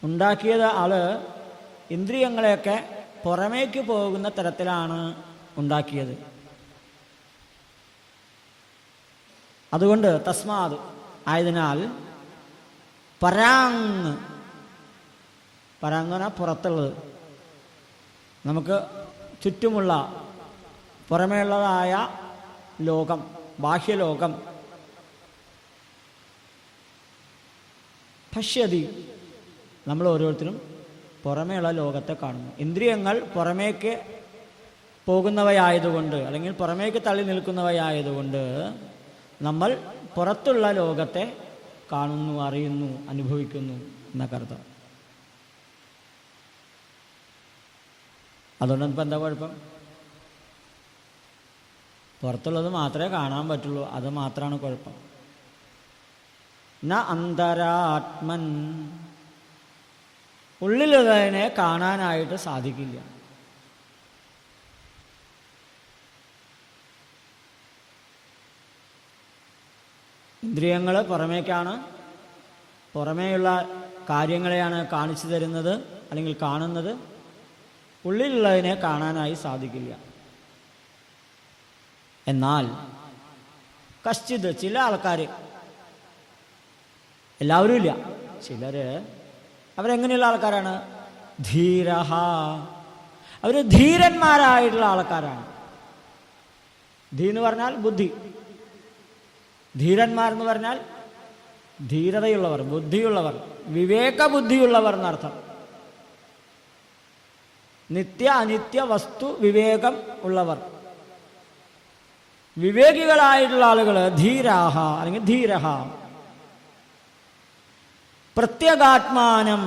ഉണ്ടാക്കിയത് ആള് ഇന്ദ്രിയങ്ങളെയൊക്കെ പുറമേക്ക് പോകുന്ന തരത്തിലാണ് ഉണ്ടാക്കിയത്. അതുകൊണ്ട് തസ്മാത് ആയതിനാൽ പരാങ്, പരാങ്ങന പുറത്തുള്ളത്, നമുക്ക് ചുറ്റുമുള്ള പുറമേയുള്ളതായ ലോകം, ബാഹ്യലോകം, പശ്യതി, നമ്മൾ ഓരോരുത്തരും പുറമേയുള്ള ലോകത്തെ കാണുന്നു. ഇന്ദ്രിയങ്ങൾ പുറമേക്ക് പോകുന്നവയായതുകൊണ്ട്, അല്ലെങ്കിൽ പുറമേക്ക് തള്ളി നിൽക്കുന്നവയായതുകൊണ്ട് നമ്മൾ പുറത്തുള്ള ലോകത്തെ കാണുന്നു, അറിയുന്നു, അനുഭവിക്കുന്നു എന്നൊക്കെ അർത്ഥം. അതുകൊണ്ട് ഇപ്പം എന്താ കുഴപ്പം? പുറത്തുള്ളത് മാത്രമേ കാണാൻ പറ്റുള്ളൂ, അത് മാത്രമാണ് കുഴപ്പം. ന അന്തരാത്മൻ, ഉള്ളിലുള്ളതിനെ കാണാനായിട്ട് സാധിക്കില്ല. ഇന്ദ്രിയങ്ങൾ പുറമേക്കാണ്, പുറമേയുള്ള കാര്യങ്ങളെയാണ് കാണിച്ചു തരുന്നത് അല്ലെങ്കിൽ കാണുന്നത്. ഉള്ളിലുള്ളതിനെ കാണാനായി സാധിക്കില്ല. എന്നാൽ കശ്ചിത്, ചില ആൾക്കാർ, എല്ലാവരും ഇല്ല, ചിലര് അവരെങ്ങനെയുള്ള ആൾക്കാരാണ്? ധീരഹ, അവർ ധീരന്മാരായിട്ടുള്ള ആൾക്കാരാണ്. ധീ എന്ന് പറഞ്ഞാൽ ബുദ്ധി, ധീരന്മാരെന്ന് പറഞ്ഞാൽ ധീരതയുള്ളവർ, ബുദ്ധിയുള്ളവർ, വിവേക ബുദ്ധിയുള്ളവർ എന്നർത്ഥം. നിത്യ അനിത്യ വസ്തു വിവേകം ഉള്ളവർ, വിവേകികളായിട്ടുള്ള ആളുകൾ ധീരാഹ അല്ലെങ്കിൽ ധീരഹ. പ്രത്യഗാത്മാനം,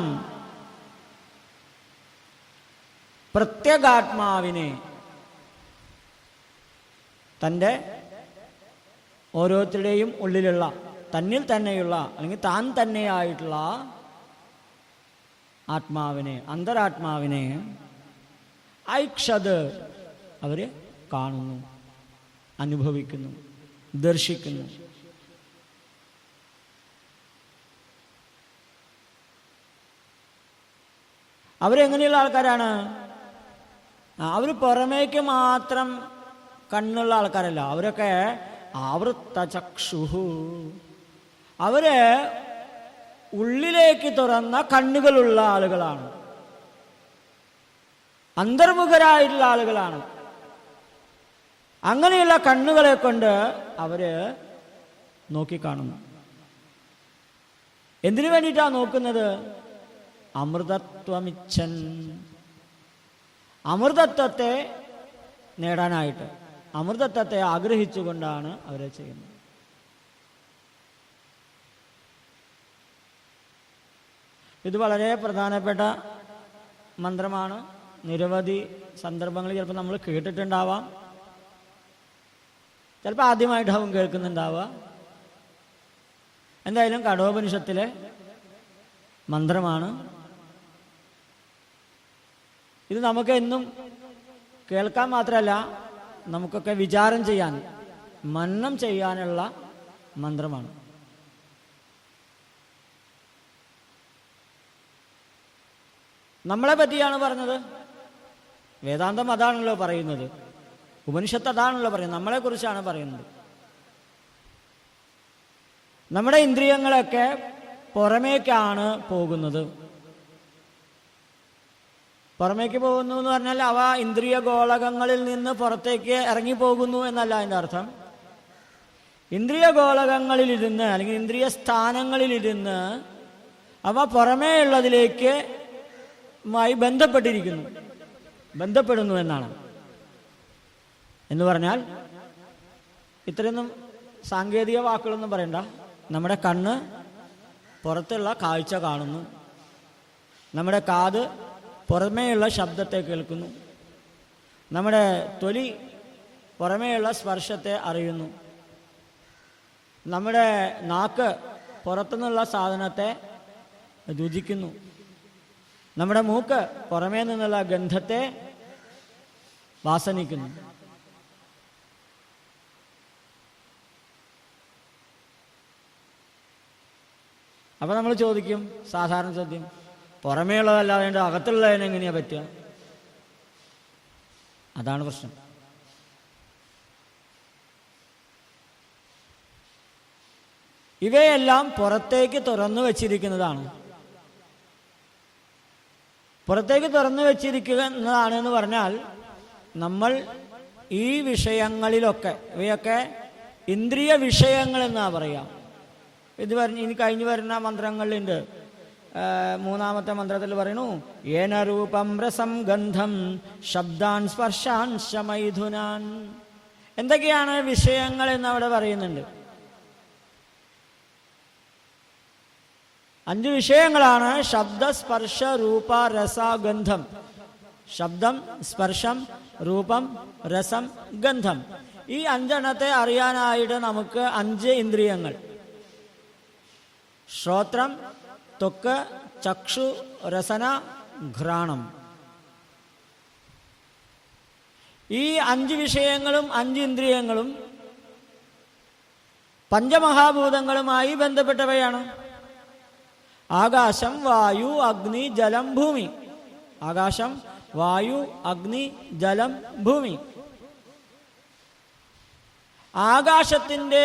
പ്രത്യഗാത്മാവിനെ, തൻ്റെ ഓരോരുത്തരുടെയും ഉള്ളിലുള്ള, തന്നിൽ തന്നെയുള്ള അല്ലെങ്കിൽ താൻ തന്നെയായിട്ടുള്ള ആത്മാവിനെ, അന്തരാത്മാവിനെ ഐക്ഷത്, അവര് കാണുന്നു, അനുഭവിക്കുന്നു, ദർശിക്കുന്നു. അവരെങ്ങനെയുള്ള ആൾക്കാരാണ്? അവർ പുറമേക്ക് മാത്രം കണ്ണുള്ള ആൾക്കാരല്ല, അവരൊക്കെ ആവൃത്തചക്ഷുഹു, അവര് ഉള്ളിലേക്ക് തുറന്ന കണ്ണുകളുള്ള ആളുകളാണ്, അന്തർമുഖരായിട്ടുള്ള ആളുകളാണ്. അങ്ങനെയുള്ള കണ്ണുകളെ കൊണ്ട് അവര് നോക്കിക്കാണുന്നു. എന്തിനു വേണ്ടിയിട്ടാണ് നോക്കുന്നത്? അമൃതത്വമിച്ഛൻ, അമൃതത്വത്തെ നേടാനായിട്ട്, അമൃതത്വത്തെ ആഗ്രഹിച്ചുകൊണ്ടാണ് അവരെ ചെയ്യുന്നത്. ഇത് വളരെ പ്രധാനപ്പെട്ട മന്ത്രമാണ്. നിരവധി സന്ദർഭങ്ങളിൽ ചിലപ്പോൾ നമ്മൾ കേട്ടിട്ടുണ്ടാവാം, ചിലപ്പോൾ ആദ്യമായിട്ടാവും കേൾക്കുന്നുണ്ടാവുക. എന്തായാലും കഠോപനിഷത്തിലെ മന്ത്രമാണ്. ഇത് നമുക്ക് എന്നും കേൾക്കാൻ മാത്രമല്ല, നമുക്കൊക്കെ വിചാരം ചെയ്യാൻ, മനനം ചെയ്യാനുള്ള മന്ത്രമാണ്. നമ്മളെ പറ്റിയാണ് പറഞ്ഞത്. വേദാന്തം അതാണല്ലോ പറയുന്നത്, ഉപനിഷത്ത് അതാണല്ലോ പറയുന്നത്, നമ്മളെക്കുറിച്ചാണ് പറയുന്നത്. നമ്മുടെ ഇന്ദ്രിയങ്ങളൊക്കെ പുറമേക്കാണ് പോകുന്നത്. പുറമേക്ക് പോകുന്നു എന്ന് പറഞ്ഞാൽ അവ ഇന്ദ്രിയ ഗോളകങ്ങളിൽ നിന്ന് പുറത്തേക്ക് ഇറങ്ങിപ്പോകുന്നു എന്നല്ല അതിൻ്റെ അർത്ഥം. ഇന്ദ്രിയ ഗോളകങ്ങളിലിരുന്ന് അല്ലെങ്കിൽ ഇന്ദ്രിയ സ്ഥാനങ്ങളിലിരുന്ന് അവ പുറമേ ഉള്ളതിലേക്ക് ബന്ധപ്പെടുന്നു എന്നാണ്. എന്ന് പറഞ്ഞാൽ ഇത്രയൊന്നും സാങ്കേതിക വാക്കുകളൊന്നും പറയണ്ട. നമ്മുടെ കണ്ണ് പുറത്തുള്ള കാഴ്ച കാണുന്നു, നമ്മുടെ കാത് പുറമേയുള്ള ശബ്ദത്തെ കേൾക്കുന്നു, നമ്മുടെ തൊലി പുറമേയുള്ള സ്പർശത്തെ അറിയുന്നു, നമ്മുടെ നാക്ക് പുറത്തുനിന്നുള്ള സാധനത്തെ രുചിക്കുന്നു, നമ്മുടെ മൂക്ക് പുറമേ നിന്നുള്ള ഗന്ധത്തെ വാസനിക്കുന്നു. അപ്പോൾ നമ്മൾ ചോദിക്കും, സാധാരണ ചോദ്യം, പുറമേ ഉള്ളതല്ലാതെ അതിൻ്റെ അകത്തുള്ളതിന് എങ്ങനെയാണ് പറ്റുക? അതാണ് പ്രശ്നം. ഇവയെല്ലാം പുറത്തേക്ക് തുറന്നു വച്ചിരിക്കുന്നതാണ്. പുറത്തേക്ക് തുറന്നു വച്ചിരിക്കുന്നതാണ് എന്ന് പറഞ്ഞാൽ നമ്മൾ ഈ വിഷയങ്ങളിലൊക്കെ, ഇവയൊക്കെ ഇന്ദ്രിയ വിഷയങ്ങൾ എന്നാ പറയാം. ഇത് ഇനി കഴിഞ്ഞു വരുന്ന മന്ത്രങ്ങളിലുണ്ട്. മൂന്നാമത്തെ മന്ത്രത്തിൽ പറയുന്നു, ഏന രൂപം രസം ഗന്ധം ശബ്ദാൻ സ്പർശാൻ ശമൈഥുനാൻ. എന്തൊക്കെയാണ് വിഷയങ്ങൾ എന്ന് അവിടെ പറയുന്നുണ്ട്. 5 വിഷയങ്ങളാണ്: ശബ്ദ, സ്പർശ, രൂപ, രസ, ഗന്ധം. ശബ്ദം, സ്പർശം, രൂപം, രസം, ഗന്ധം. ഈ 5 എണ്ണത്തെ അറിയാനായിട്ട് നമുക്ക് 5 ഇന്ദ്രിയങ്ങൾ: ശ്രോത്രം, ത്വക്ക്, ചക്ഷു, രസന, ഘ്രാണം. ഈ 5 വിഷയങ്ങളും 5 ഇന്ദ്രിയങ്ങളും പഞ്ചമഹാഭൂതങ്ങളുമായി ബന്ധപ്പെട്ടവയാണ്. ആകാശം, വായു, അഗ്നി, ജലം, ഭൂമി. ആകാശം, വായു, അഗ്നി, ജലം, ഭൂമി. ആകാശത്തിൻ്റെ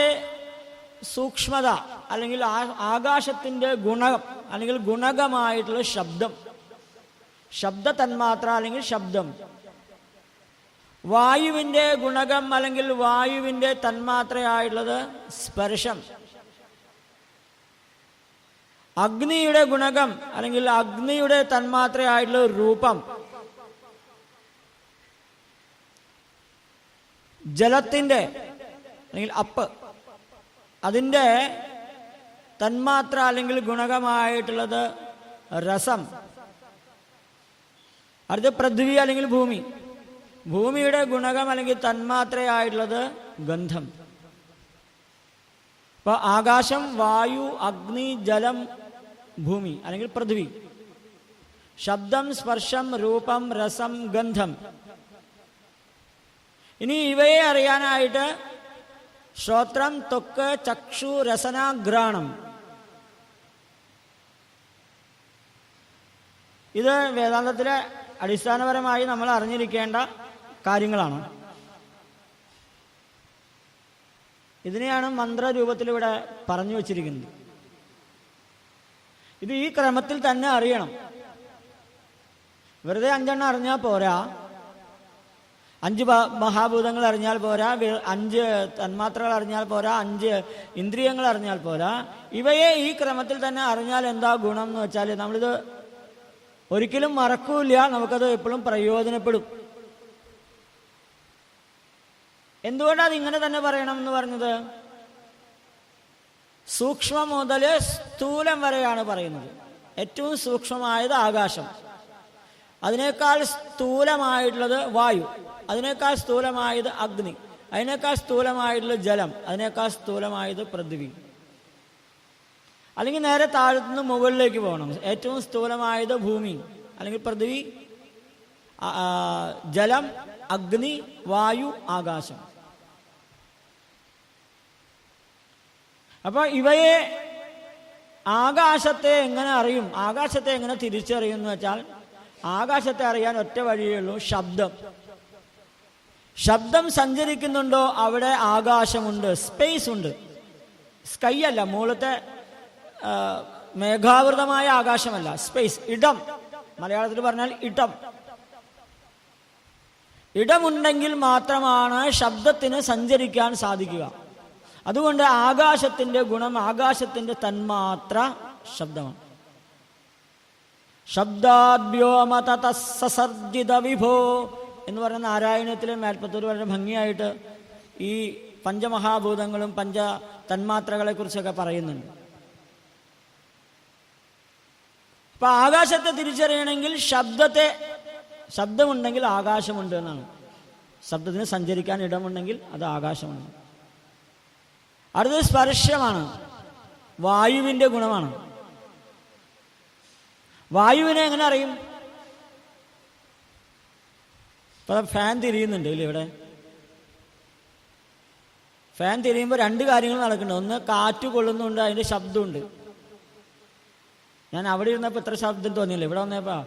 സൂക്ഷ്മത അല്ലെങ്കിൽ ആകാശത്തിൻ്റെ ഗുണകം അല്ലെങ്കിൽ ഗുണകമായിട്ടുള്ള ശബ്ദം, ശബ്ദ തന്മാത്ര അല്ലെങ്കിൽ ശബ്ദം. വായുവിൻ്റെ ഗുണകം അല്ലെങ്കിൽ വായുവിൻ്റെ തന്മാത്രയായിട്ടുള്ളത് സ്പർശം. അഗ്നിയുടെ ഗുണകം അല്ലെങ്കിൽ അഗ്നിയുടെ തന്മാത്രയായിട്ടുള്ള രൂപം. ജലത്തിൻ്റെ അല്ലെങ്കിൽ അപ്പ്, അതിൻ്റെ തന്മാത്ര അല്ലെങ്കിൽ ഗുണകമായിട്ടുള്ളത് രസം. അടുത്ത പൃഥ്വി അല്ലെങ്കിൽ ഭൂമി. ഭൂമിയുടെ ഗുണകം അല്ലെങ്കിൽ തന്മാത്രയായിട്ടുള്ളത് ഗന്ധം. അപ്പോൾ ആകാശം, വായു, അഗ്നി, ജലം, ഭൂമി അല്ലെങ്കിൽ പൃഥ്വി. ശബ്ദം, സ്പർശം, രൂപം, രസം, ഗന്ധം. ഇനി ഇവയെ അറിയാനായിട്ട് ശ്രോത്രം, ത്വക്ക്, ചക്ഷു, രസന, ഘ്രാണം. ഇത് വേദാന്തത്തിലെ അടിസ്ഥാനപരമായി നമ്മൾ അറിഞ്ഞിരിക്കേണ്ട കാര്യങ്ങളാണ്. ഇതിനെയാണ് മന്ത്രരൂപത്തിൽ ഇവിടെ പറഞ്ഞു വച്ചിരിക്കുന്നത്. ഇത് ഈ ക്രമത്തിൽ തന്നെ അറിയണം. വെറുതെ 5 എണ്ണം അറിഞ്ഞാൽ പോരാ, 5 മഹാഭൂതങ്ങൾ അറിഞ്ഞാൽ പോരാ, 5 തന്മാത്രകൾ അറിഞ്ഞാൽ പോരാ, 5 ഇന്ദ്രിയങ്ങൾ അറിഞ്ഞാൽ പോരാ. ഇവയെ ഈ ക്രമത്തിൽ തന്നെ അറിഞ്ഞാൽ എന്താ ഗുണം എന്ന് വെച്ചാൽ നമ്മളിത് ഒരിക്കലും മറക്കൂല, നമുക്കത് എപ്പോഴും പ്രയോജനപ്പെടും. എന്തുകൊണ്ടാണ് ഇങ്ങനെ തന്നെ പറയണം എന്ന് പറഞ്ഞത്? സൂക്ഷ്മം മുതൽ സ്ഥൂലം വരെയാണ് പറയുന്നത്. ഏറ്റവും സൂക്ഷ്മമായത് ആകാശം, അതിനേക്കാൾ സ്ഥൂലമായിട്ടുള്ളത് വായു, അതിനേക്കാൾ സ്ഥൂലമായത് അഗ്നി, അതിനേക്കാൾ സ്ഥൂലമായിട്ടുള്ളത് ജലം, അതിനേക്കാൾ സ്ഥൂലമായത് പൃഥ്വി. അല്ലെങ്കിൽ നേരെ താഴത്തുനിന്ന് മുകളിലേക്ക് പോകണം. ഏറ്റവും സ്ഥൂലമായത് ഭൂമി അല്ലെങ്കിൽ പൃഥ്വി, ജലം, അഗ്നി, വായു, ആകാശം. അപ്പോൾ ഇവയെ ആകാശത്തെ എങ്ങനെ അറിയും, ആകാശത്തെ എങ്ങനെ തിരിച്ചറിയും എന്ന് വെച്ചാൽ, ആകാശത്തെ അറിയാൻ ഒറ്റ വഴിയേ ഉള്ളൂ: ശബ്ദം. ശബ്ദം സഞ്ചരിക്കുന്നുണ്ടോ അവിടെ ആകാശമുണ്ട്, സ്പേസ് ഉണ്ട്. സ്കൈ അല്ല, മുകളിലത്തെ മേഘാവൃതമായ ആകാശമല്ല, സ്പേസ്, ഇടം. മലയാളത്തിൽ പറഞ്ഞാൽ ഇടം. ഇടമുണ്ടെങ്കിൽ മാത്രമാണ് ശബ്ദത്തിന് സഞ്ചരിക്കാൻ സാധിക്കുക. അതുകൊണ്ട് ആകാശത്തിൻ്റെ ഗുണം, ആകാശത്തിൻ്റെ തന്മാത്ര ശബ്ദമാണ്. ശബ്ദാഭ്യോമതസർജിത വിഭോ എന്ന് പറയുന്ന നാരായണത്തിലെ മേൽപ്പത്തൂർ വളരെ ഭംഗിയായിട്ട് ഈ പഞ്ചമഹാഭൂതങ്ങളും പഞ്ച തന്മാത്രകളെ കുറിച്ചൊക്കെ പറയുന്നുണ്ട്. അപ്പൊ ആകാശത്തെ തിരിച്ചറിയണമെങ്കിൽ ശബ്ദമുണ്ടെങ്കിൽ ആകാശമുണ്ട് എന്നാണ്. ശബ്ദത്തിന് സഞ്ചരിക്കാൻ ഇടമുണ്ടെങ്കിൽ അത് ആകാശമുണ്ട്. അടുത്തത് സ്പർശമാണ്, വായുവിൻ്റെ ഗുണമാണ്. വായുവിനെ എങ്ങനെ അറിയും? ഇപ്പൊ ഫാൻ തിരിയുന്നുണ്ട് ഇല്ലേ? ഇവിടെ ഫാൻ തിരിയുമ്പോൾ 2 കാര്യങ്ങൾ നടക്കുന്നുണ്ട്. ഒന്ന്, കാറ്റ് കൊള്ളുന്നുണ്ട്, അതിൻ്റെ ശബ്ദമുണ്ട്. ഞാൻ അവിടെ ഇരുന്നപ്പോൾ ഇത്ര ശബ്ദം തോന്നിയില്ല, ഇവിടെ വന്നപ്പോൾ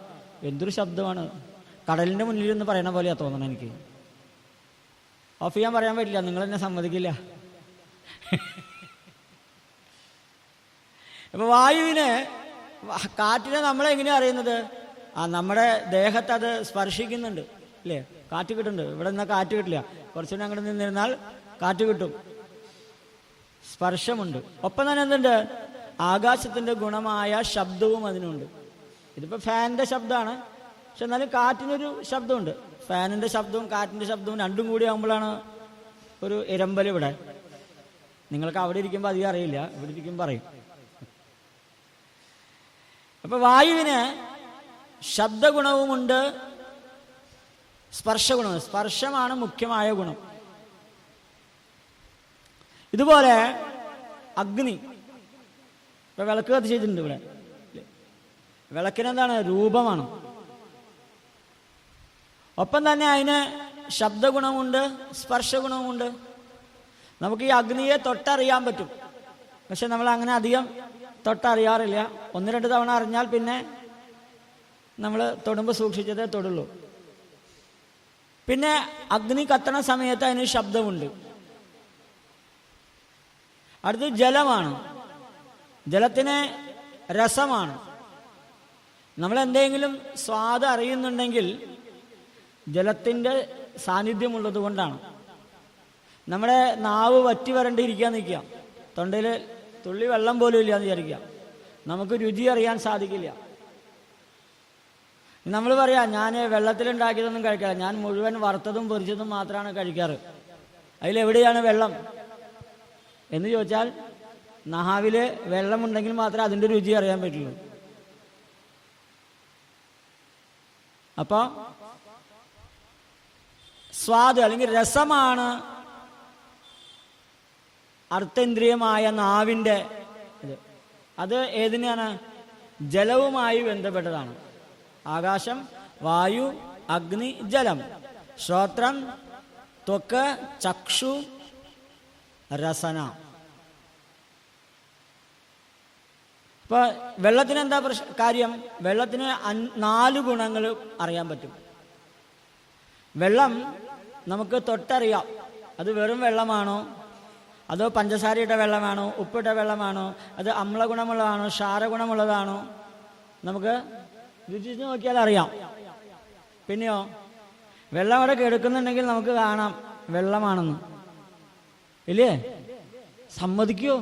എന്തൊരു ശബ്ദമാണ്, കടലിൻ്റെ മുന്നിലിരുന്ന് പറയണ പോലെയാണ് തോന്നണം എനിക്ക്. ഓഫ് ചെയ്യാൻ പറയാൻ പറ്റില്ല, നിങ്ങളെന്നെ സമ്മതിക്കില്ല. അപ്പോൾ വായുവിനെ, കാറ്റിനെ നമ്മളെങ്ങനെയാണ് അറിയുന്നത്? നമ്മുടെ ദേഹത്ത് അത് സ്പർശിക്കുന്നുണ്ട് അല്ലേ, കാറ്റ് കിട്ടുന്നുണ്ട്. ഇവിടെ നിന്നാൽ കാറ്റ് കിട്ടില്ല, കുറച്ചുകൂടി അങ്ങോട്ട് നിന്നിരുന്നാൽ കാറ്റ് കിട്ടും, സ്പർശമുണ്ട്. ഒപ്പം തന്നെ എന്തുണ്ട്? ആകാശത്തിൻ്റെ ഗുണമായ ശബ്ദവും അതിനുണ്ട്. ഇതിപ്പോൾ ഫാനിൻ്റെ ശബ്ദമാണ്, പക്ഷെ എന്നാലും കാറ്റിനൊരു ശബ്ദമുണ്ട്. ഫാനിൻ്റെ ശബ്ദവും കാറ്റിൻ്റെ ശബ്ദവും രണ്ടും കൂടി ആകുമ്പോഴാണ് ഒരു ഇരമ്പൽ. ഇവിടെ നിങ്ങൾക്ക് അവിടെ ഇരിക്കുമ്പോൾ അധികം അറിയില്ല, ഇവിടെ ഇരിക്കുമ്പോൾ പറയും. അപ്പൊ വായുവിന് ശബ്ദഗുണവുമുണ്ട്, സ്പർശഗുണവും. സ്പർശമാണ് മുഖ്യമായ ഗുണം. ഇതുപോലെ അഗ്നി, ഇപ്പൊ വിളക്ക് കത്തിച്ചിട്ടുണ്ട്. ഇവിടെ വിളക്കിനെന്താണ്? രൂപമാണ്. ഒപ്പം തന്നെ അതിന് ശബ്ദഗുണമുണ്ട്, സ്പർശഗുണവുമുണ്ട്. നമുക്ക് ഈ അഗ്നിയെ തൊട്ടറിയാൻ പറ്റും, പക്ഷെ നമ്മൾ അങ്ങനെ അധികം തൊട്ടറിയാറില്ല. 1-2 തവണ അറിഞ്ഞാൽ പിന്നെ നമ്മൾ തൊടുമ്പോൾ സൂക്ഷിച്ചതേ തൊടുള്ളൂ. പിന്നെ അഗ്നി കത്തണ സമയത്ത് അതിന് ശബ്ദമുണ്ട്. അടുത്ത് ജലമാണ്. ജലത്തിന് രസമാണ്. നമ്മൾ എന്തെങ്കിലും സ്വാദ് അറിയുന്നുണ്ടെങ്കിൽ ജലത്തിൻ്റെ സാന്നിധ്യമുള്ളത് കൊണ്ടാണ്. നമ്മുടെ നാവ് വറ്റി വരണ്ടിരിക്കാൻ നിൽക്കുക, തൊണ്ടയിൽ തുള്ളി വെള്ളം പോലും ഇല്ല എന്ന് വിചാരിക്കുക, നമുക്ക് രുചി അറിയാൻ സാധിക്കില്ല. നമ്മൾ പറയാം, ഞാൻ വെള്ളത്തിലുണ്ടാക്കിയതൊന്നും കഴിക്കാറ്, ഞാൻ മുഴുവൻ വറുത്തതും പൊരിച്ചതും മാത്രമാണ് കഴിക്കാറ്. അതിലെവിടെയാണ് വെള്ളം എന്ന് ചോദിച്ചാൽ, നാവിൽ വെള്ളമുണ്ടെങ്കിൽ മാത്രമേ അതിൻ്റെ രുചി അറിയാൻ പറ്റുള്ളൂ. അപ്പോൾ സ്വാദ് അല്ലെങ്കിൽ രസമാണ് അർത്ഥേന്ദ്രിയമായ നാവിൻ്റെ ഇത്. അത് ഏതിനാണ്? ജലവുമായി ബന്ധപ്പെട്ടതാണ്. ആകാശം, വായു, അഗ്നി, ജലം. ശ്രോത്രം, ത്വക്ക്, ചക്ഷു, രസന. ഇപ്പൊ വെള്ളത്തിന് എന്താ കാര്യം? വെള്ളത്തിന് 4 ഗുണങ്ങൾ അറിയാൻ പറ്റും. വെള്ളം നമുക്ക് തൊട്ടറിയാം, അത് വെറും വെള്ളമാണോ, അതോ പഞ്ചസാരയിട്ട വെള്ളമാണോ, ഉപ്പിട്ട വെള്ളമാണോ, അത് അമ്ലഗുണമുള്ളതാണോ, ക്ഷാരഗുണമുള്ളതാണോ, നമുക്ക് രുചിച്ച് നോക്കിയാൽ അറിയാം. പിന്നെയോ, വെള്ളം അവിടെ കിടക്കുന്നുണ്ടെങ്കിൽ നമുക്ക് കാണാം വെള്ളമാണെന്ന്, ഇല്ലേ? സമ്മതിക്കുമോ?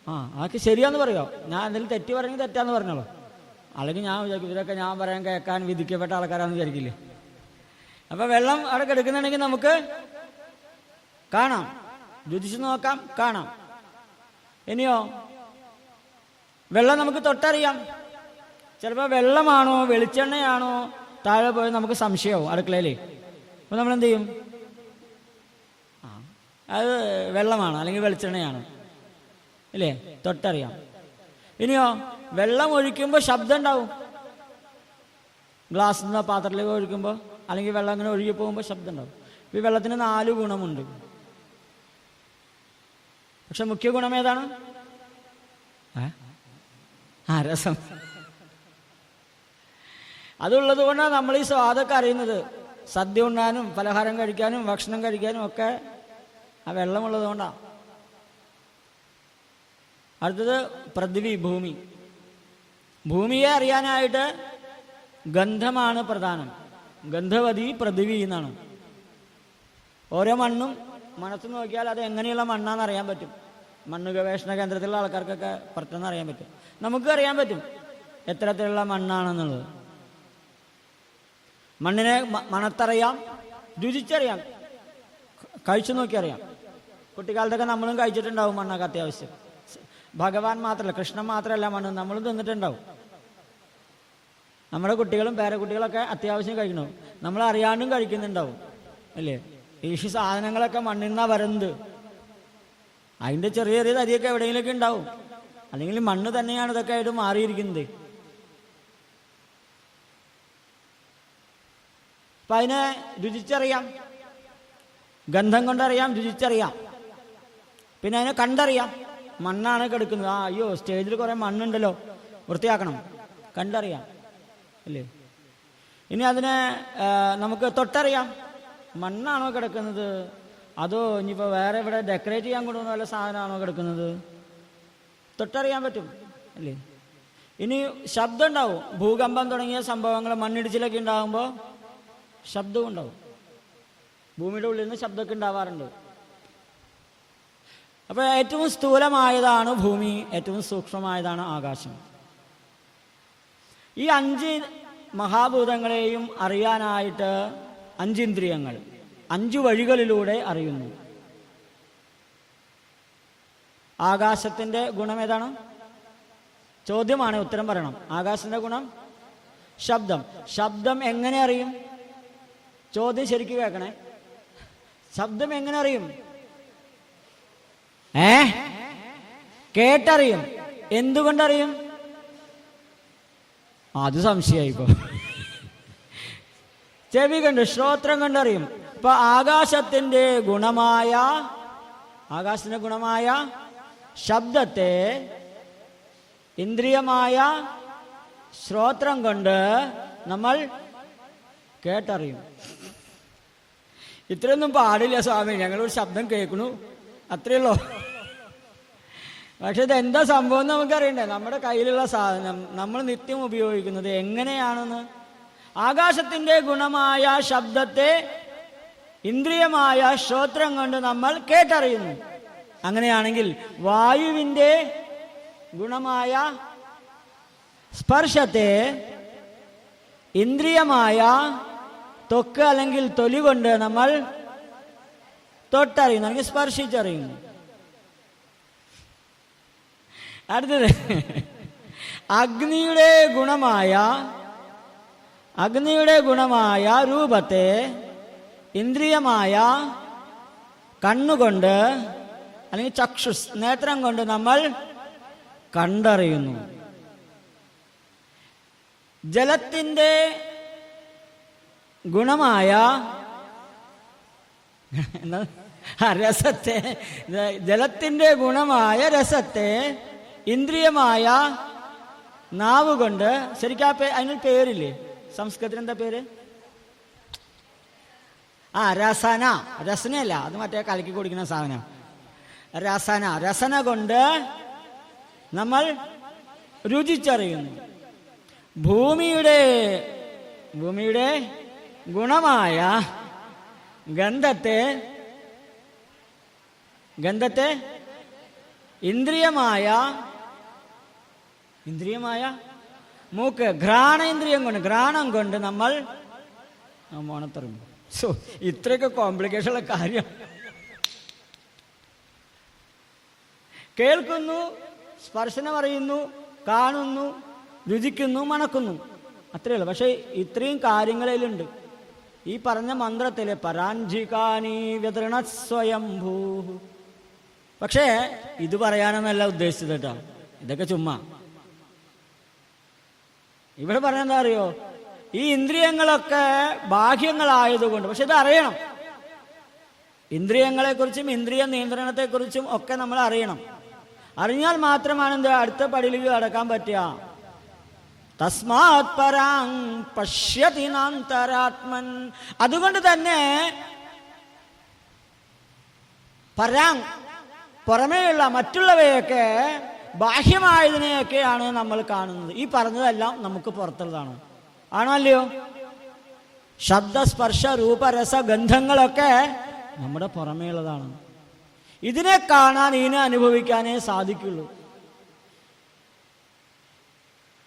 അതൊക്കെ ശരിയാന്ന് പറയോ? ഞാൻ എന്തെങ്കിലും തെറ്റി പറഞ്ഞെങ്കിൽ തെറ്റാന്ന് പറഞ്ഞോളൂ. അല്ലെങ്കിൽ ഞാൻ വിചാരിക്കും ഇതൊക്കെ ഞാൻ പറയാൻ കേൾക്കാൻ വിധിക്കപ്പെട്ട ആൾക്കാരാണെന്ന് വിചാരിക്കില്ലേ? അപ്പൊ വെള്ളം അവിടെ കിടക്കുന്നുണ്ടെങ്കിൽ നമുക്ക് കാണാം, രുചിച്ച് നോക്കാം, കാണാം. ഇനിയോ, വെള്ളം നമുക്ക് തൊട്ടറിയാം. ചിലപ്പോൾ വെള്ളമാണോ വെളിച്ചെണ്ണയാണോ താഴെ പോയി നമുക്ക് സംശയമാവും അടുക്കളയിൽ. അപ്പോൾ നമ്മൾ എന്ത് ചെയ്യും? അത് വെള്ളമാണ് അല്ലെങ്കിൽ വെളിച്ചെണ്ണയാണ്, ഇല്ലേ? തൊട്ടറിയാം. ഇനിയോ, വെള്ളം ഒഴിക്കുമ്പോൾ ശബ്ദം ഉണ്ടാവും. ഗ്ലാസ്സിൽ നിന്ന് പാത്രത്തിലേക്ക് ഒഴിക്കുമ്പോൾ അല്ലെങ്കിൽ വെള്ളം അങ്ങനെ ഒഴുകി പോകുമ്പോൾ ശബ്ദം ഉണ്ടാവും. ഈ വെള്ളത്തിന് 4 ഗുണമുണ്ട്. പക്ഷെ മുഖ്യ ഗുണം ഏതാണ്? രസം. അതുള്ളത് കൊണ്ടാണ് നമ്മൾ ഈ സ്വാദൊക്കെ അറിയുന്നത്. സദ്യ ഉണ്ണാനും പലഹാരം കഴിക്കാനും ഭക്ഷണം കഴിക്കാനും ഒക്കെ ആ വെള്ളമുള്ളത് കൊണ്ടാണ്. അടുത്തത് പൃഥ്വി, ഭൂമി. ഭൂമിയെ അറിയാനായിട്ട് ഗന്ധമാണ് പ്രധാനം. ഗന്ധവതി പൃഥ്വി എന്നാണ്. ഓരോ മണ്ണും മണത്ത് നോക്കിയാൽ അത് എങ്ങനെയുള്ള മണ്ണാന്ന് അറിയാൻ പറ്റും. മണ്ണ് ഗവേഷണ കേന്ദ്രത്തിലുള്ള ആൾക്കാർക്കൊക്കെ പെട്ടെന്ന് അറിയാൻ പറ്റും. നമുക്ക് അറിയാൻ പറ്റും എത്തരത്തിലുള്ള മണ്ണാണെന്നുള്ളത്. മണ്ണിനെ മണത്തറിയാം, രുചിച്ചറിയാം, കഴിച്ചു നോക്കി അറിയാം. കുട്ടിക്കാലത്തൊക്കെ നമ്മളും കഴിച്ചിട്ടുണ്ടാവും മണ്ണൊക്കെ അത്യാവശ്യം. ഭഗവാൻ മാത്രമല്ല, കൃഷ്ണൻ മാത്രമല്ല മണ്ണ് നമ്മളും തിന്നിട്ടുണ്ടാവും. നമ്മുടെ കുട്ടികളും പേരക്കുട്ടികളൊക്കെ അത്യാവശ്യം കഴിക്കണം. നമ്മൾ അറിയാണ്ടും കഴിക്കുന്നുണ്ടാവും, അല്ലേ? ഈ സാധനങ്ങളൊക്കെ മണ്ണിൽ നിന്നാണ് വരുന്നത്. അതിൻ്റെ ചെറിയ ചെറിയ തരിയൊക്കെ എവിടെയെങ്കിലുമൊക്കെ ഉണ്ടാവും. അല്ലെങ്കിൽ മണ്ണ് തന്നെയാണ് ഇതൊക്കെ ആയിട്ട് മാറിയിരിക്കുന്നത്. അപ്പം അതിനെ രുചിച്ചറിയാം, ഗന്ധം കൊണ്ടറിയാം, രുചിച്ചറിയാം. പിന്നെ അതിനെ കണ്ടറിയാം. മണ്ണാണ് കിടക്കുന്നത്. അയ്യോ സ്റ്റേജിൽ കുറേ മണ്ണുണ്ടല്ലോ, വൃത്തിയാക്കണം, കണ്ടറിയാം അല്ലേ? ഇനി അതിനെ നമുക്ക് തൊട്ടറിയാം, മണ്ണാണോ കിടക്കുന്നത്, അതോ ഇനിയിപ്പോൾ വേറെ ഇവിടെ ഡെക്കറേറ്റ് ചെയ്യാൻ കൊണ്ടുവന്ന വല്ല സാധനമാണോ കിടക്കുന്നത്, തൊട്ടറിയാൻ പറ്റും അല്ലേ? ഇനി ശബ്ദം ഉണ്ടാവും, ഭൂകമ്പം തുടങ്ങിയ സംഭവങ്ങൾ, മണ്ണിടിച്ചിലൊക്കെ ഉണ്ടാകുമ്പോൾ ശബ്ദവും ഉണ്ടാവും, ഭൂമിയുടെ ഉള്ളിൽ നിന്ന് ശബ്ദമൊക്കെ ഉണ്ടാവാറുണ്ട്. അപ്പോൾ ഏറ്റവും സ്ഥൂലമായതാണ് ഭൂമി, ഏറ്റവും സൂക്ഷ്മമായതാണ് ആകാശം. ഈ 5 മഹാഭൂതങ്ങളെയും അറിയാനായിട്ട് 5 ഇന്ദ്രിയങ്ങൾ 5 വഴികളിലൂടെ അറിയുന്നു. ആകാശത്തിൻ്റെ ഗുണം ഏതാണ്? ചോദ്യമാണ്, ഉത്തരം പറയണം. ആകാശത്തിൻ്റെ ഗുണം ശബ്ദം. ശബ്ദം എങ്ങനെ അറിയും? ചോദ്യം ശരിക്കും കേൾക്കണേ. ശബ്ദം എങ്ങനെ അറിയും? കേട്ടറിയും. എന്തുകൊണ്ടറിയും? അത് സംശയമായി. ഇപ്പൊ ചെവി കണ്ട്, ശ്രോത്രം കണ്ടറിയും. ഇപ്പൊ ആകാശത്തിന്റെ ഗുണമായ ശബ്ദത്തെ ഇന്ദ്രിയമായ ശ്രോത്രം കൊണ്ട് നമ്മൾ കേട്ടറിയും. ഇത്രയൊന്നും പാടില്ല സ്വാമി, ഞങ്ങളൊരു ശബ്ദം കേൾക്കണു, അത്രയുള്ളൂ. പക്ഷെ ഇതെന്താ സംഭവം നമുക്കറിയണ്ടേ? നമ്മുടെ കയ്യിലുള്ള സാധനം നമ്മൾ നിത്യം ഉപയോഗിക്കുന്നത് എങ്ങനെയാണെന്ന്. ആകാശത്തിന്റെ ഗുണമായ ശബ്ദത്തെ ഇന്ദ്രിയമായ ശ്രോത്രം കൊണ്ട് നമ്മൾ കേട്ടറിയുന്നു. അങ്ങനെയാണെങ്കിൽ വായുവിൻ്റെ ഗുണമായ സ്പർശത്തെ ഇന്ദ്രിയമായ ത്വക്ക് അല്ലെങ്കിൽ തൊലി കൊണ്ട് നമ്മൾ തൊട്ടറിയുന്നു, അല്ലെങ്കിൽ സ്പർശിച്ചറിയുന്നു. അടുത്തത് അഗ്നിയുടെ ഗുണമായ രൂപത്തെ ഇന്ദ്രിയമായ കണ്ണുകൊണ്ട് അല്ലെങ്കിൽ ചക്ഷുസ് നേത്രം കൊണ്ട് നമ്മൾ കണ്ടറിയുന്നു. ജലത്തിൻ്റെ ഗുണമായ ജലത്തിൻ്റെ ഗുണമായ രസത്തെ ഇന്ദ്രിയമായ നാവ് കൊണ്ട്, ശരിക്കും അതിനൊരു പേരില്ലേ സംസ്കൃതത്തിൽ? എന്താ പേര്? രസനയല്ല, അത് മറ്റേ കലക്കി കുടിക്കുന്ന സാധനം. രസന കൊണ്ട് നമ്മൾ രുചിച്ചറിയുന്നു. ഭൂമിയുടെ ഗുണമായ ഗന്ധത്തെ ഇന്ദ്രിയമായ മൂക്ക് ഘ്രാണം കൊണ്ട് നമ്മൾ മണത്തറിയുന്നു. ഇത്രയൊക്കെ കോംപ്ലിക്കേഷനുള്ള കാര്യം. കേൾക്കുന്നു, സ്പർശനം അറിയുന്നു, കാണുന്നു, രുചിക്കുന്നു, മണക്കുന്നു, അത്രയേ ഉള്ളൂ. പക്ഷെ ഇത്രയും കാര്യങ്ങളിലുണ്ട് ഈ പറഞ്ഞ മന്ത്രത്തിലെ പരാഞ്ജികാനി വ്യതൃണ സ്വയംഭൂ. പക്ഷേ ഇത് പറയാനൊന്നല്ല ഉദ്ദേശിച്ചത് കേട്ടോ, ഇതൊക്കെ ചുമ്മാ. ഇവിടെ പറഞ്ഞെന്താ അറിയോ? ഈ ഇന്ദ്രിയങ്ങളൊക്കെ ബാഹ്യങ്ങളായതുകൊണ്ട്, പക്ഷെ ഇത് അറിയണം. ഇന്ദ്രിയങ്ങളെക്കുറിച്ചും ഇന്ദ്രിയ നിയന്ത്രണത്തെക്കുറിച്ചും ഒക്കെ നമ്മൾ അറിയണം. അറിഞ്ഞാൽ മാത്രമാണ് എന്താ അടുത്ത പടിയിലേക്ക് കടക്കാൻ പറ്റുക. തസ്മാത് പരാം പശ്യതി നാന്തരാത്മൻ. അതുകൊണ്ട് തന്നെ പരാം പുറമേയുള്ള മറ്റുള്ളവയൊക്കെ ബാഹ്യമായതിനെയൊക്കെയാണ് നമ്മൾ കാണുന്നത്. ഈ പറഞ്ഞതെല്ലാം നമുക്ക് പുറത്തുള്ളതാണ്. ആണോ അല്ലയോ? ശബ്ദസ്പർശ രൂപരസ ഗന്ധങ്ങളൊക്കെ നമ്മുടെ പുറമേയുള്ളതാണ്. ഇതിനെ കാണാൻ, ഇതിനെ അനുഭവിക്കാനേ സാധിക്കുള്ളൂ.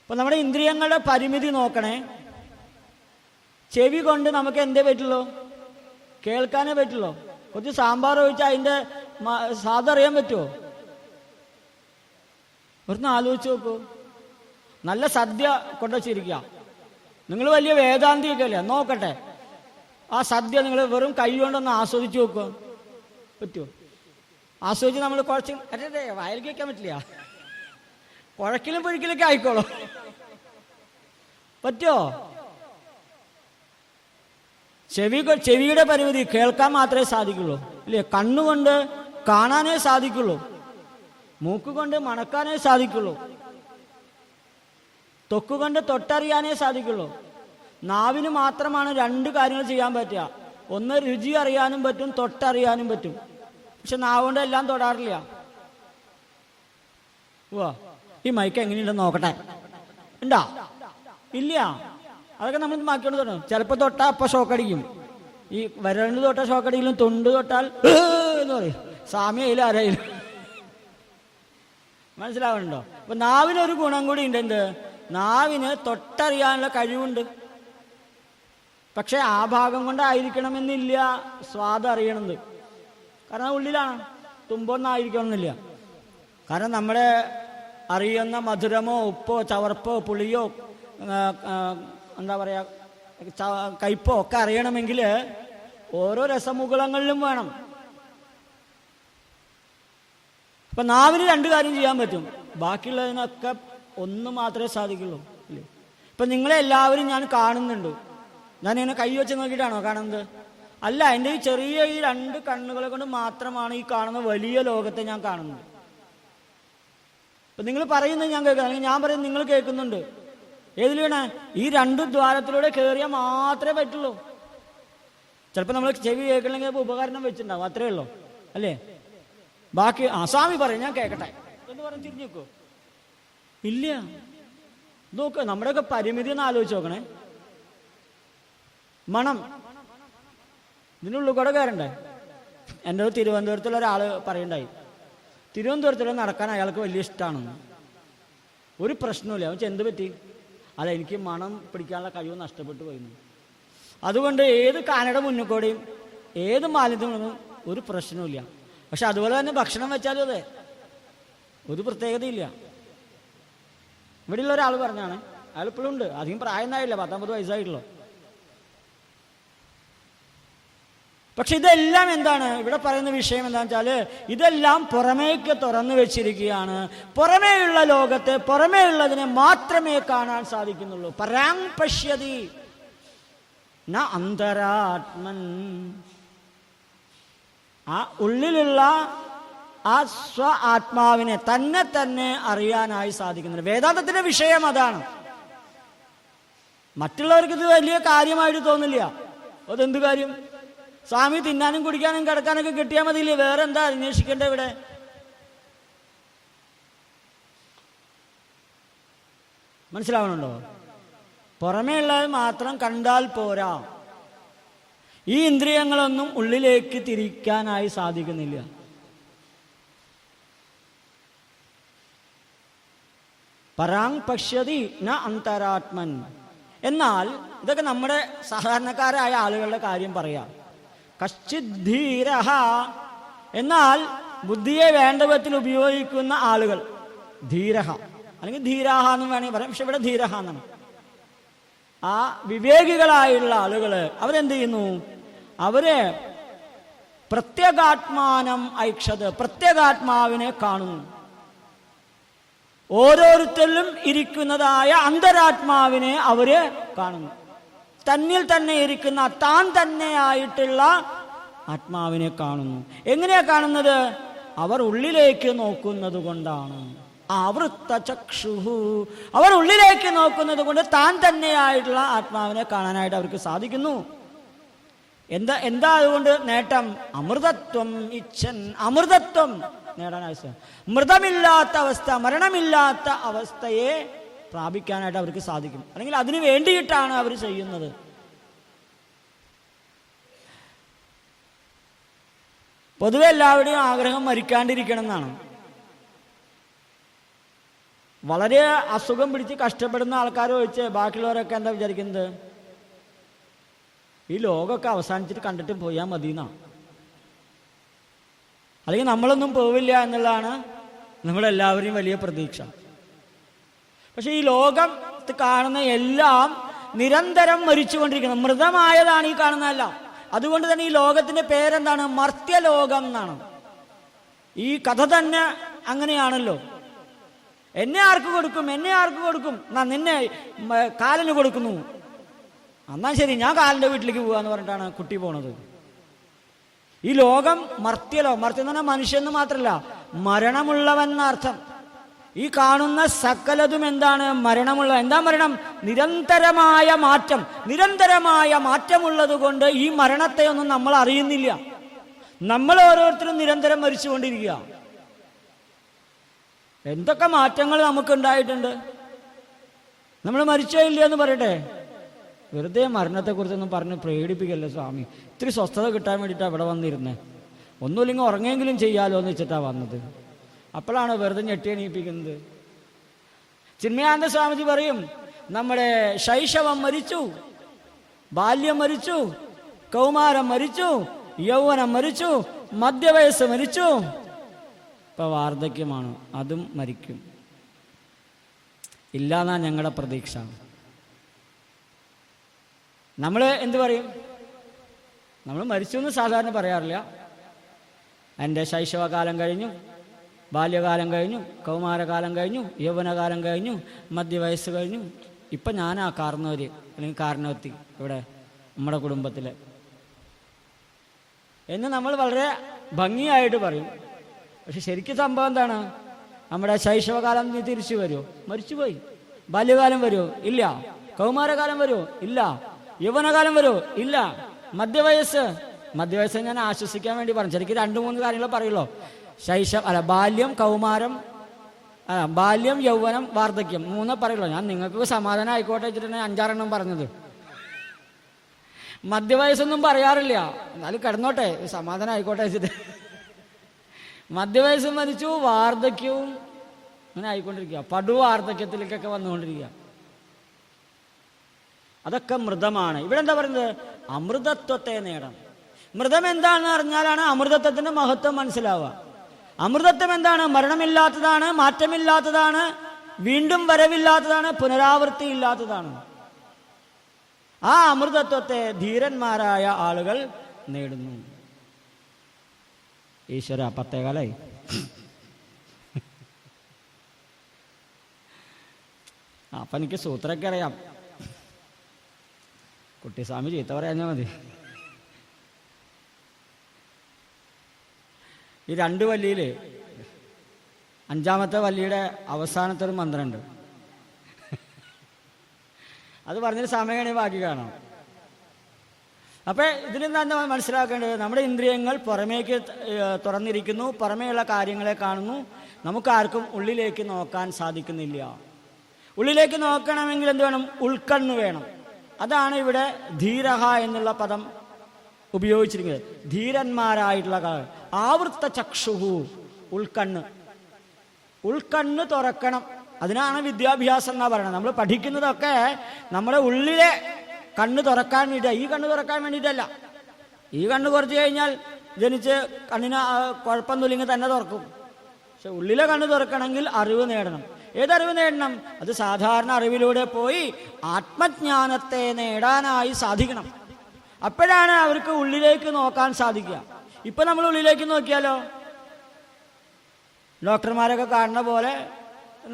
അപ്പൊ നമ്മുടെ ഇന്ദ്രിയങ്ങളുടെ പരിമിതി നോക്കണേ. ചെവി കൊണ്ട് നമുക്ക് എന്തേ പറ്റുള്ളൂ? കേൾക്കാനേ പറ്റുള്ളൂ. കുറച്ച് സാമ്പാർ ഒഴിച്ചാൽ അതിൻ്റെ സ്വാദറിയാൻ പറ്റുമോ? ഒന്ന് ആലോചിച്ച് നോക്കൂ. നല്ല സദ്യ കൊണ്ടുവച്ചിരിക്കുക, നിങ്ങൾ വലിയ വേദാന്തിയൊക്കെ അല്ലേ, നോക്കട്ടെ ആ സദ്യ നിങ്ങൾ വെറും കൈ കൊണ്ടൊന്ന് ആസ്വദിച്ച് നോക്കുക, പറ്റുമോ? ആസ്വദിച്ച് നമ്മൾ കുഴച്ച് അതെ വയലിലേക്ക് വയ്ക്കാൻ പറ്റില്ല, കുഴക്കിലും പൊഴിക്കലൊക്കെ ആയിക്കോളൂ, പറ്റുമോ? ചെവിയുടെ പരിമിതി, കേൾക്കാൻ മാത്രമേ സാധിക്കുള്ളൂ ഇല്ലേ? കണ്ണുകൊണ്ട് കാണാനേ സാധിക്കുള്ളൂ, മൂക്ക് കൊണ്ട് മണക്കാനേ സാധിക്കുള്ളൂ. തൊക്കുകൊണ്ട് തൊട്ടറിയാനേ സാധിക്കുള്ളൂ. നാവിന് മാത്രമാണ് രണ്ട് കാര്യങ്ങൾ ചെയ്യാൻ പറ്റുക. ഒന്ന് രുചി അറിയാനും പറ്റും, തൊട്ടറിയാനും പറ്റും. പക്ഷെ നാവുകൊണ്ട് എല്ലാം തൊടാറില്ല. ഈ മൈക്ക് എങ്ങനെയുണ്ടെന്ന് നോക്കട്ടെ. ഉണ്ടാ? ഇല്ല. അതൊക്കെ നമ്മൾ മാറ്റിക്കൊണ്ട് തൊടണം. ചിലപ്പോൾ തൊട്ടാൽ അപ്പം ഷോക്കടിക്കും. ഈ വരണ്ട് തൊട്ടാൽ ഷോക്കടിക്കലും, തൊണ്ട് തൊട്ടാൽ എന്ന് പറയും. സാമ്യയിലും ആരായാലും മനസ്സിലാവുന്നുണ്ടോ? അപ്പൊ നാവിനൊരു ഗുണം കൂടി ഉണ്ട്. എന്ത്? നാവിന് തൊട്ടറിയാനുള്ള കഴിവുണ്ട്. പക്ഷെ ആ ഭാഗം കൊണ്ടായിരിക്കണമെന്നില്ല സ്വാദ് അറിയണത്. കാരണം ഉള്ളിലാണ്, തുമ്പൊന്നായിരിക്കണമെന്നില്ല. കാരണം നമ്മുടെ അറിയുന്ന മധുരമോ ഉപ്പോ ചവർപ്പോ പുളിയോ എന്താ പറയുക കയ്പോ ഒക്കെ അറിയണമെങ്കിൽ ഓരോ രസമുകുളങ്ങളിലും വേണം. അപ്പൊ നാവിന് രണ്ട് കാര്യം ചെയ്യാൻ പറ്റും, ബാക്കിയുള്ളതിനൊക്കെ ഒന്ന് മാത്രമേ സാധിക്കുള്ളൂ. ഇല്ലേ? ഇപ്പൊ നിങ്ങളെല്ലാവരും ഞാൻ കാണുന്നുണ്ട്. ഞാനിങ്ങനെ കൈ വെച്ച് നോക്കിയിട്ടാണോ കാണുന്നത്? അല്ല, എൻ്റെ ഈ ചെറിയ ഈ രണ്ട് കണ്ണുകളെ കൊണ്ട് മാത്രമാണ് ഈ കാണുന്ന വലിയ ലോകത്തെ ഞാൻ കാണുന്നത്. അപ്പൊ നിങ്ങൾ പറയുന്നത് ഞാൻ കേൾക്കുന്നു, അല്ലെങ്കിൽ ഞാൻ പറയുന്നത് നിങ്ങൾ കേൾക്കുന്നുണ്ട്. ഏതിൽ വേണേ? ഈ രണ്ട് ദ്വാരത്തിലൂടെ കയറിയാൽ മാത്രമേ പറ്റുള്ളൂ. ചിലപ്പോൾ നമ്മൾ ചെവി കേൾക്കണമെങ്കിൽ ഉപകരണം വെച്ചിട്ടുണ്ടാവും, അത്രേ ഉള്ളൂ. അല്ലേ? ബാക്കി സ്വാമി പറയും, ഞാൻ കേൾക്കട്ടെ എന്ന് പറഞ്ഞ് തിരിഞ്ഞു വെക്കോ? ഇല്ല. നോക്ക്, നമ്മുടെയൊക്കെ പരിമിതി ഒന്ന് ആലോചിച്ച് നോക്കണേ. മണം ഇതിനുള്ളിൽ കൂടെ കയറണ്ടേ? എൻ്റെ തിരുവനന്തപുരത്തുള്ള ഒരാൾ പറയണ്ടായി, തിരുവനന്തപുരത്തിൽ നടക്കാൻ അയാൾക്ക് വലിയ ഇഷ്ടമാണെന്ന്. ഒരു പ്രശ്നമില്ല. അവൻ എന്ത് പറ്റി? അല്ല, എനിക്ക് മണം പിടിക്കാനുള്ള കഴിവ് നഷ്ടപ്പെട്ടു പോയിരുന്നു. അതുകൊണ്ട് ഏത് കാനയുടെ മുന്നിൽ കൂടെയും ഏത് മാലിന്യത്തിനും ഒരു പ്രശ്നമില്ല. പക്ഷെ അതുപോലെ തന്നെ ഭക്ഷണം വെച്ചാലും അതെ, ഒരു പ്രത്യേകതയില്ല. ഇവിടെയുള്ള ഒരാൾ പറഞ്ഞാണ്, അയാൾ ഇപ്പോഴും ഉണ്ട്, അധികം പ്രായം ആയില്ല, 19 വയസ്സായിട്ടുള്ളൂ. പക്ഷെ ഇതെല്ലാം എന്താണ് ഇവിടെ പറയുന്ന വിഷയം? എന്താണെന്ന് വെച്ചാൽ ഇതെല്ലാം പുറമേക്ക് തുറന്നു വെച്ചിരിക്കുകയാണ്. പുറമേയുള്ള ലോകത്തെ, പുറമേയുള്ളതിനെ മാത്രമേ കാണാൻ സാധിക്കുന്നുള്ളൂ. പരാം പശ്യതി ന അന്തരാത്മൻ. ആ ഉള്ളിലുള്ള ആ സ്വ ആത്മാവിനെ തന്നെ തന്നെ അറിയാനായി സാധിക്കുന്നുണ്ട്. വേദാന്തത്തിന്റെ വിഷയം അതാണ്. മറ്റുള്ളവർക്ക് ഇത് വലിയ കാര്യമായിട്ട് തോന്നില്ല. അതെന്ത് കാര്യം? സ്വാമി തിന്നാനും കുടിക്കാനും കിടക്കാനൊക്കെ കിട്ടിയാൽ മതിയില്ലേ? വേറെ എന്താ അന്വേഷിക്കേണ്ടത് ഇവിടെ? മനസ്സിലാവണുണ്ടോ? പുറമേ ഉള്ളത് മാത്രം കണ്ടാൽ പോരാ. ഈ ഇന്ദ്രിയങ്ങളൊന്നും ഉള്ളിലേക്ക് തിരിക്കാനായി സാധിക്കുന്നില്ല. പരാങ് പശ്യതി ന അന്തരാത്മൻ. എന്നാൽ ഇതൊക്കെ നമ്മുടെ സാധാരണക്കാരായ ആളുകളുടെ കാര്യം പറയാം. കശ്ചിദ്ധീരഹ. എന്നാൽ ബുദ്ധിയെ വേണ്ട വിധത്തിൽ ഉപയോഗിക്കുന്ന ആളുകൾ, ധീരഹ അല്ലെങ്കിൽ ധീരാഹ എന്നും വേണമെങ്കിൽ പറയാം. പക്ഷെ ഇവിടെ ധീരഹ എന്നാണ്. ആ വിവേകികളായുള്ള ആളുകള് അവരെന്ത് ചെയ്യുന്നു? അവര് പ്രത്യേകാത്മാനം ഐക്ഷത്, പ്രത്യേകാത്മാവിനെ കാണുന്നു. ഓരോരുത്തരിലും ഇരിക്കുന്നതായ അന്തരാത്മാവിനെ അവര് കാണുന്നു. തന്നിൽ തന്നെ ഇരിക്കുന്ന താൻ തന്നെയായിട്ടുള്ള ആത്മാവിനെ കാണുന്നു. എങ്ങനെയാ കാണുന്നത്? അവർ ഉള്ളിലേക്ക് നോക്കുന്നത് കൊണ്ടാണ്. ആവൃത്ത ചക്ഷുഹു. അവർ ഉള്ളിലേക്ക് നോക്കുന്നത് കൊണ്ട് താൻ തന്നെയായിട്ടുള്ള ആത്മാവിനെ കാണാനായിട്ട് അവർക്ക് സാധിക്കുന്നു. എന്താ അതുകൊണ്ട് നേട്ടം? അമൃതത്വം ഇച്ഛൻ. അമൃതത്വം നേടാനായി, മൃതമില്ലാത്ത അവസ്ഥ, മരണമില്ലാത്ത അവസ്ഥയെ പ്രാപിക്കാനായിട്ട് അവർക്ക് സാധിക്കും. അല്ലെങ്കിൽ അതിനു വേണ്ടിയിട്ടാണ് അവർ ചെയ്യുന്നത്. പൊതുവെ എല്ലാവരുടെയും ആഗ്രഹം മരിക്കാണ്ടിരിക്കണം എന്നാണ്. വളരെ അസുഖം പിടിച്ച് കഷ്ടപ്പെടുന്ന ആൾക്കാരെ ഒഴിച്ച് ബാക്കിയുള്ളവരൊക്കെ എന്താ വിചാരിക്കുന്നത്? ഈ ലോകമൊക്കെ അവസാനിച്ചിട്ട് കണ്ടിട്ട് പോയാൽ മതി എന്നാണ്. അല്ലെങ്കിൽ നമ്മളൊന്നും പോവില്ല എന്നുള്ളതാണ് നമ്മളെല്ലാവരെയും വലിയ പ്രതീക്ഷ. പക്ഷെ ഈ ലോകം കാണുന്ന എല്ലാം നിരന്തരം മരിച്ചുകൊണ്ടിരിക്കണം. മൃതമായതാണ് ഈ കാണുന്നതെല്ലാം. അതുകൊണ്ട് തന്നെ ഈ ലോകത്തിന്റെ പേരെന്താണ്? മർത്യലോകം എന്നാണ്. ഈ കഥ തന്നെ അങ്ങനെയാണല്ലോ. എന്നെ ആർക്ക് കൊടുക്കും, എന്നെ ആർക്ക് കൊടുക്കും? നിന്നെ കാലിന് കൊടുക്കുന്നു, എന്നാൽ ശരി ഞാൻ കാലിന്റെ വീട്ടിലേക്ക് പോവാന്ന് പറഞ്ഞിട്ടാണ് കുട്ടി പോണത്. ഈ ലോകം മർത്യം എന്ന് പറഞ്ഞാൽ മനുഷ്യന്ന് മാത്രമല്ല, മരണമുള്ളവൻ എന്നർത്ഥം. ഈ കാണുന്ന സകലതും എന്താണ്? മരണമുള്ള. എന്താ മരണം? നിരന്തരമായ മാറ്റം. നിരന്തരമായ മാറ്റമുള്ളത് കൊണ്ട് ഈ മരണത്തെ ഒന്നും നമ്മൾ അറിയുന്നില്ല. നമ്മൾ ഓരോരുത്തരും നിരന്തരം മരിച്ചുകൊണ്ടിരിക്കുക. എന്തൊക്കെ മാറ്റങ്ങൾ നമുക്കുണ്ടായിട്ടുണ്ട്. നമ്മൾ മരിച്ചോ ഇല്ല എന്ന് പറയട്ടെ. വെറുതെ മരണത്തെക്കുറിച്ചൊന്നും പറഞ്ഞ് പേടിപ്പിക്കല്ലേ സ്വാമി. ഇത്തിരി സ്വസ്ഥത കിട്ടാൻ വേണ്ടിയിട്ടാണ് ഇവിടെ വന്നിരുന്നത്. ഒന്നുമില്ലെങ്കിൽ ഉറങ്ങെങ്കിലും ചെയ്യാലോ എന്ന് വെച്ചിട്ടാണ് വന്നത്. അപ്പോഴാണ് വെറുതെ ഞെട്ടി എണീപ്പിക്കുന്നത്. ചിന്മയാനന്ദ സ്വാമിജി പറയും, നമ്മുടെ ശൈശവം മരിച്ചു, ബാല്യം മരിച്ചു, കൗമാരം മരിച്ചു, യൗവനം മരിച്ചു, മധ്യവയസ്സ് മരിച്ചു, ഇപ്പൊ വാർദ്ധക്യമാണ്, അതും മരിക്കും. ഇല്ലാന്നാ ഞങ്ങളുടെ പ്രതീക്ഷ. നമ്മൾ എന്തു പറയും? നമ്മൾ മരിച്ചു എന്ന് സാധാരണ പറയാറില്ല. എൻ്റെ ശൈശവകാലം കഴിഞ്ഞു, ബാല്യകാലം കഴിഞ്ഞു, കൗമാരകാലം കഴിഞ്ഞു, യൗവനകാലം കഴിഞ്ഞു, മധ്യവയസ്സ് കഴിഞ്ഞു, ഇപ്പം ഞാനാ കാരണവര് അല്ലെങ്കിൽ കാരണവത്തി ഇവിടെ നമ്മുടെ കുടുംബത്തിൽ എന്ന് നമ്മൾ വളരെ ഭംഗിയായിട്ട് പറയും. പക്ഷെ ശരിക്കും സംഭവം എന്താണ്? നമ്മുടെ ശൈശവകാലം നീ തിരിച്ചു വരുമോ? മരിച്ചുപോയി. ബാല്യകാലം വരുമോ? ഇല്ല. കൗമാരകാലം വരുമോ? ഇല്ല. യൗവനകാലം വരുമോ? ഇല്ല. മധ്യവയസ്സ് ഞാൻ ആശ്വസിക്കാൻ വേണ്ടി പറഞ്ഞു. ശരിക്കും 2-3 കാര്യങ്ങൾ പറയുള്ളൂ. ബാല്യം, കൗമാരം, ബാല്യം, യൗവനം, വാർദ്ധക്യം 3 പറയുള്ളൂ. ഞാൻ നിങ്ങൾക്ക് സമാധാനം ആയിക്കോട്ടെ വെച്ചിട്ടാണ് 5-6 പറഞ്ഞത്. മധ്യവയസ്സൊന്നും പറയാറില്ല, എന്നാലും കിടന്നോട്ടെ, സമാധാനം ആയിക്കോട്ടെ വെച്ചിട്ട്. മധ്യവയസ്സും മരിച്ചു, വാർദ്ധക്യവും അങ്ങനെ ആയിക്കൊണ്ടിരിക്കുക. പടു വാർദ്ധക്യത്തിലേക്കൊക്കെ വന്നുകൊണ്ടിരിക്കുക. അതൊക്കെ മൃതമാണ്. ഇവിടെ എന്താ പറയുന്നത്? അമൃതത്വത്തെ നേടണം. മൃതം എന്താണെന്ന് അറിഞ്ഞാലാണ് അമൃതത്വത്തിന്റെ മഹത്വം മനസ്സിലാവുക. അമൃതത്വം എന്താണ്? മരണമില്ലാത്തതാണ്, മാറ്റമില്ലാത്തതാണ്, വീണ്ടും വരവില്ലാത്തതാണ്, പുനരാവൃത്തി ഇല്ലാത്തതാണ്. ആ അമൃതത്വത്തെ ധീരന്മാരായ ആളുകൾ നേടുന്നു. ഈശ്വര 10:15 അപ്പൊ എനിക്ക് സൂത്രമൊക്കെ അറിയാം. കുട്ടിസ്വാമി ചീത്ത പറയാഞ്ഞാൽ മതി. ഈ 2 വല്ലിയിൽ 5-ാമത്തെ വല്ലിയുടെ അവസാനത്തെ ഒരു മന്ത്രമുണ്ട്. അത് പറഞ്ഞൊരു സമയമാണെങ്കിൽ ബാക്കി കാണാം. അപ്പൊ ഇതിൽ എന്താ മനസ്സിലാക്കേണ്ടത്? നമ്മുടെ ഇന്ദ്രിയങ്ങൾ പുറമേക്ക് തുറന്നിരിക്കുന്നു, പുറമേയുള്ള കാര്യങ്ങളെ കാണുന്നു. നമുക്കാർക്കും ഉള്ളിലേക്ക് നോക്കാൻ സാധിക്കുന്നില്ല. ഉള്ളിലേക്ക് നോക്കണമെങ്കിൽ എന്ത് വേണം? ഉൾക്കണ്ണ് വേണം. അതാണ് ഇവിടെ ധീരഹ എന്നുള്ള പദം ഉപയോഗിച്ചിരിക്കുന്നത്. ധീരന്മാരായിട്ടുള്ള ആവൃത്ത ചക്ഷുഹു, ഉൾക്കണ്ണ് തുറക്കണം. അതിനാണ് വിദ്യാഭ്യാസം എന്നാ പറയുന്നത്. നമ്മൾ പഠിക്കുന്നതൊക്കെ നമ്മുടെ ഉള്ളിലെ കണ്ണ് തുറക്കാൻ വേണ്ടിയിട്ടാണ്. ഈ കണ്ണ് തുറക്കാൻ വേണ്ടിയിട്ടല്ല. ഈ കണ്ണ് കുറച്ച് കഴിഞ്ഞാൽ ജനിച്ച് കണ്ണിന് കുഴപ്പമൊന്നുമില്ലെങ്കിൽ തന്നെ തുറക്കും. പക്ഷെ ഉള്ളിലെ കണ്ണ് തുറക്കണമെങ്കിൽ അറിവ് നേടണം. ഏതറിവ് നേടണം? അത് സാധാരണ അറിവിലൂടെ പോയി ആത്മജ്ഞാനത്തെ നേടാനായി സാധിക്കണം. അപ്പോഴാണ് അവർക്ക് ഉള്ളിലേക്ക് നോക്കാൻ സാധിക്കുക. ഇപ്പൊ നമ്മൾ ഉള്ളിലേക്ക് നോക്കിയാലോ, ഡോക്ടർമാരൊക്കെ കാണുന്ന പോലെ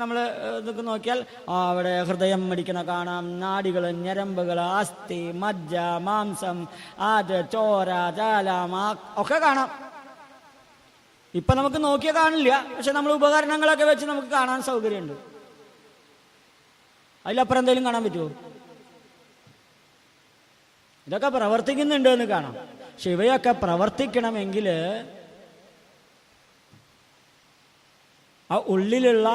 നമ്മൾ ഇതൊക്കെ നോക്കിയാൽ അവിടെ ഹൃദയം മിടിക്കണ കാണാം, നാഡികൾ, ഞരമ്പുകൾ, അസ്ഥി, മജ്ജ, മാംസം, അത് ചോര, ജാലം ഒക്കെ കാണാം. ഇപ്പൊ നമുക്ക് നോക്കിയാൽ കാണില്ല, പക്ഷെ നമ്മൾ ഉപകരണങ്ങളൊക്കെ വെച്ച് നമുക്ക് കാണാൻ സൗകര്യമുണ്ട്. അതിലപ്പുറം എന്തെങ്കിലും കാണാൻ പറ്റുമോ? ഇതൊക്കെ പ്രവർത്തിക്കുന്നുണ്ട് എന്ന് കാണാം. പക്ഷെ ഇവയൊക്കെ പ്രവർത്തിക്കണമെങ്കിൽ ആ ഉള്ളിലുള്ള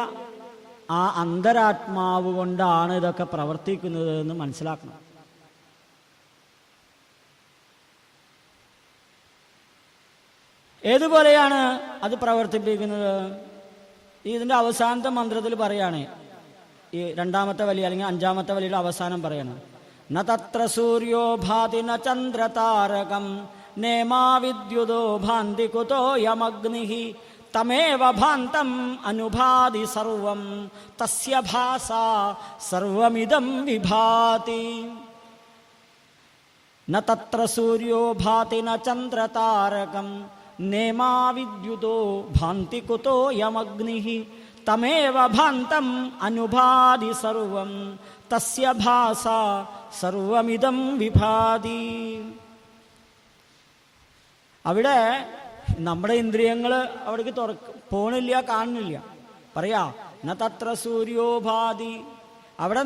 ആ അന്തരാത്മാവ് കൊണ്ടാണ് ഇതൊക്കെ പ്രവർത്തിക്കുന്നത് എന്ന് മനസ്സിലാക്കണം. ഏതുപോലെയാണ് അത് പ്രവർത്തിപ്പിക്കുന്നത്? ഇതിൻ്റെ അവസാനത്തെ മന്ത്രത്തിൽ പറയാണ്, ഈ 2-ാമത്തെ വലിയ അല്ലെങ്കിൽ 5-ാമത്തെ വലിയുടെ അവസാനം പറയാണ്, ന തത്ര സൂര്യോ ഭാതി ന ചന്ദ്രതാരകം നേമാ വിദ്യുതോ ഭാന്തി കുതോ യമഗ്നിഃ തമേവ ഭാന്തം അനുഭാതി സർവം തസ്യ ഭാസാ സർവമിദം വിഭാതി. ന തത്ര സൂര്യോ ഭാതി ന ചന്ദ്രതാരകം നേമാ വിദ്യുതോ ഭാന്തി കുതോ യമഗ്നിഃ തമേവ ഭാന്തം അനുഭാതി സർവം തസ്യ ഭാസാ സർവമിദം വിഭാതി. അവിടെ നമ്മുടെ ഇന്ദ്രിയങ്ങൾ അവിടേക്ക് പോണില്ല, കാണുന്നില്ല. പറയാ ന തത്ര സൂര്യോഭാതി. അവിടെ